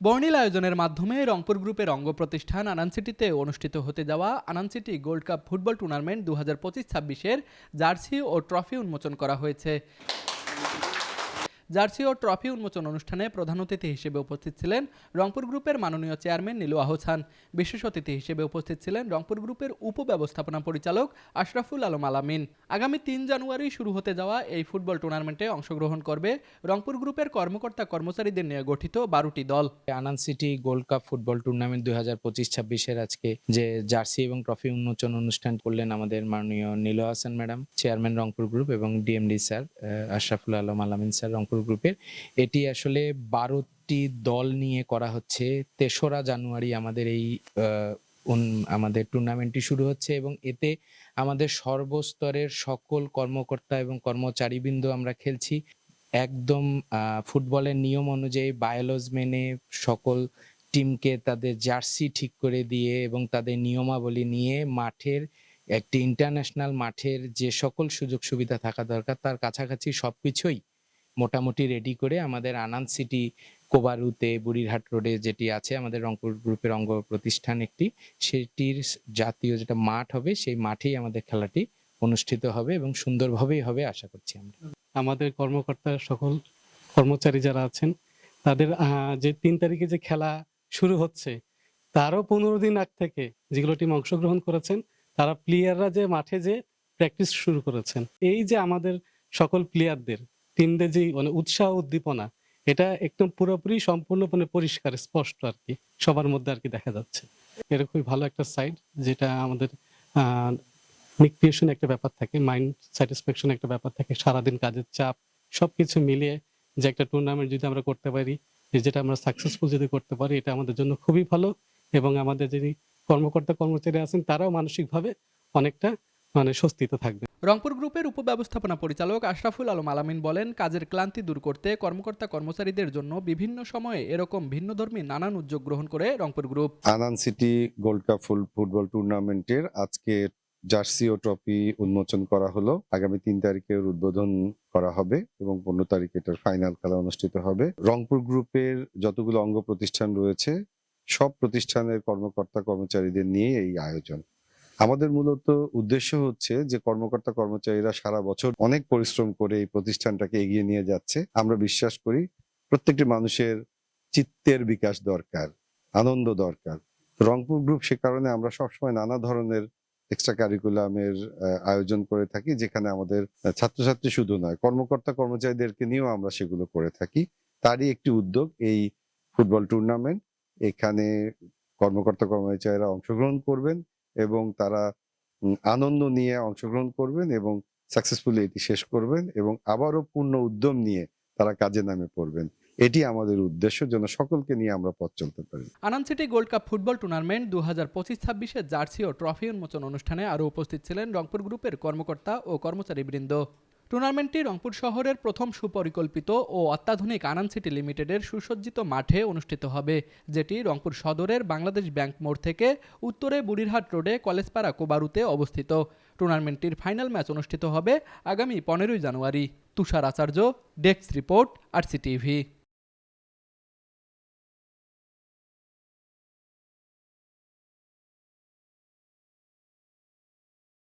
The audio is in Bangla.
বর্ণিল আয়োজনের মাধ্যমে রংপুর গ্রুপের অঙ্গ প্রতিষ্ঠান আনান সিটিতে অনুষ্ঠিত হতে যাওয়া Anan city gold cup football tournament 2025-26-এর জার্সি ও ট্রফি উন্মোচন করা হয়েছে। জার্সি ও ট্রফি উন্মোচন অনুষ্ঠানে প্রধান অতিথি হিসেবে উপস্থিত ছিলেন রংপুর গ্রুপের মাননীয় চেয়ারম্যান নীলু আহসান। বিশেষ অতিথি হিসেবে উপস্থিত ছিলেন রংপুর গ্রুপের উপব্যবস্থাপনা পরিচালক আশরাফুল আলম আলামিন। আগামী 3 জানুয়ারি শুরু হতে যাওয়া এই ফুটবল টুর্নামেন্টে অংশগ্রহণ করবে রংপুর গ্রুপের কর্মকর্তা কর্মচারীদের নিয়ে গঠিত 12টি দল। Anan city gold cup football tournament 2025-26-এর আজকে যে জার্সি এবং ট্রফি উন্মোচন অনুষ্ঠান করলেন আমাদের মাননীয় Nilu Ahsan madam, chairman Rangpur group, এবং ডিএমডি স্যার আশরাফুল আলম আলামিন স্যার রংপুর গ্রুপের। এটি আসলে 12টি দল নিয়ে করা হচ্ছে। 3রা জানুয়ারি আমাদের এই আমাদের টুর্নামেন্টটি শুরু হচ্ছে এবং এতে আমাদের সর্বস্তরের সকল কর্মকর্তা এবং কর্মচারীবৃন্দ আমরা খেলছি। একদম ফুটবলের নিয়ম অনুযায়ী বায়োলজ মেনে সকল টিমকে তাদের জার্সি ঠিক করে দিয়ে এবং তাদের নিয়মাবলী নিয়ে মাঠের একটি ইন্টারন্যাশনাল মাঠের যে সকল সুযোগ সুবিধা থাকা দরকার তার কাছাকাছি সবকিছুই মোটামুটি রেডি করে আমাদের আনান সিটি কোবারুতে বুড়িরহাট রোডে যেটি আছে আমাদের রংপুর গ্রুপের অঙ্গ প্রতিষ্ঠান একটি, সেটির জাতীয় যেটা মাঠ হবে সেই মাঠেই আমাদের খেলাটি অনুষ্ঠিত হবে এবং সুন্দরভাবেই হবে আশা করছি আমরা। আমাদের কর্মকর্তা সকল কর্মচারী যারা আছেন তাদের যে 3 তারিখে যে খেলা শুরু হচ্ছে তারও 15 দিন আগ থেকে যেগুলো টিম অংশগ্রহণ করেছেন তারা প্লেয়াররা যে মাঠে যে প্র্যাকটিস শুরু করেছেন, এই যে আমাদের সকল প্লেয়ারদের টিমদের যে উৎসাহ উদ্দীপনা, এটা একদম পুরোপুরি সম্পূর্ণপণে পরিষ্কার স্পষ্ট আর কি সবার মধ্যে আর কি দেখা যাচ্ছে। এটা খুবই ভালো একটা সাইড, যেটা আমাদের নিউট্রিশন একটা ব্যাপার থাকে, মাইন্ড স্যাটিসফ্যাকশন একটা ব্যাপার থাকে, সারাদিন কাজের চাপ সবকিছু মিলিয়ে যে একটা টুর্নামেন্ট যদি আমরা করতে পারি, যেটা আমরা সাকসেসফুল যদি করতে পারি, এটা আমাদের জন্য খুবই ভালো। এবং আমাদের যিনি কর্মকর্তা কর্মচারী আছেন তারাও মানসিকভাবে অনেকটা স্বস্তিতে থাকবে। রংপুর গ্রুপের উপব্যবস্থাপনা পরিচালক আশরাফুল আলম আলামিন বলেন, কাজের ক্লান্তি দূর করতে কর্মকর্তা কর্মচারীদের জন্য বিভিন্ন সময়ে এরকম ভিন্নধর্মী নানান উদ্যোগ গ্রহণ করে রংপুর গ্রুপ। আনান সিটি গোল্ড কাপ ফুটবল টুর্নামেন্টের আজকে জার্সি ও ট্রফি উন্মোচন করা হলো। আগামী 3 তারিখের উদ্বোধন করা হবে এবং 15 তারিখে এটার ফাইনাল খেলা অনুষ্ঠিত হবে। রংপুর গ্রুপের যতগুলো অঙ্গ প্রতিষ্ঠান রয়েছে সব প্রতিষ্ঠানের কর্মকর্তা কর্মচারীদের নিয়ে এই আয়োজন। আমাদের মূলত উদ্দেশ্য হচ্ছে যে কর্মকর্তা কর্মচারীরা সারা বছর অনেক পরিশ্রম করে এই প্রতিষ্ঠানটাকে এগিয়ে নিয়ে যাচ্ছে। আমরা বিশ্বাস করি প্রত্যেকটি মানুষের চিত্তের বিকাশ দরকার, আনন্দ দরকার। রংপুর গ্রুপ সে কারণে আমরা সবসময় নানা ধরনের এক্সট্রা কারিকুলামের আয়োজন করে থাকি, যেখানে আমাদের ছাত্রছাত্রী শুধু নয় কর্মকর্তা কর্মচারীদেরকে নিয়েও আমরা সেগুলো করে থাকি। তারই একটি উদ্যোগ এই ফুটবল টুর্নামেন্ট। এখানে কর্মকর্তা কর্মচারীরা অংশগ্রহণ করবেন এবং তারা আনন্দ নিয়ে অংশগ্রহণ করবেন এবং সাকসেসফুলি এটি শেষ করবেন এবং আবারও পূর্ণ উদ্যম নিয়ে তারা কাজে নামে পড়বেন। এটি আমাদের উদ্দেশ্য, যেন সকলকে নিয়ে আমরা পথ চলতে পারি। Anan city gold cup football tournament 2025-26-এর জার্সি ও ট্রফি উন্মোচন অনুষ্ঠানে আরও উপস্থিত ছিলেন রংপুর গ্রুপের কর্মকর্তা ও কর্মচারীবৃন্দ। টুর্নামেন্টটি রংপুর শহরের প্রথম সুপরিকল্পিত ও অত্যাধুনিক আনান সিটি লিমিটেডের সুসজ্জিত মাঠে অনুষ্ঠিত হবে, যেটি রংপুর সদরের বাংলাদেশ ব্যাংক মোড় থেকে উত্তরে বুড়িরহাট রোডে কলেজপাড়া কোবারুতে অবস্থিত। টুর্নামেন্টটির ফাইনাল ম্যাচ অনুষ্ঠিত হবে আগামী 15 জানুয়ারি। তুষার আচার্য, ডেস্ক রিপোর্ট, RCTV।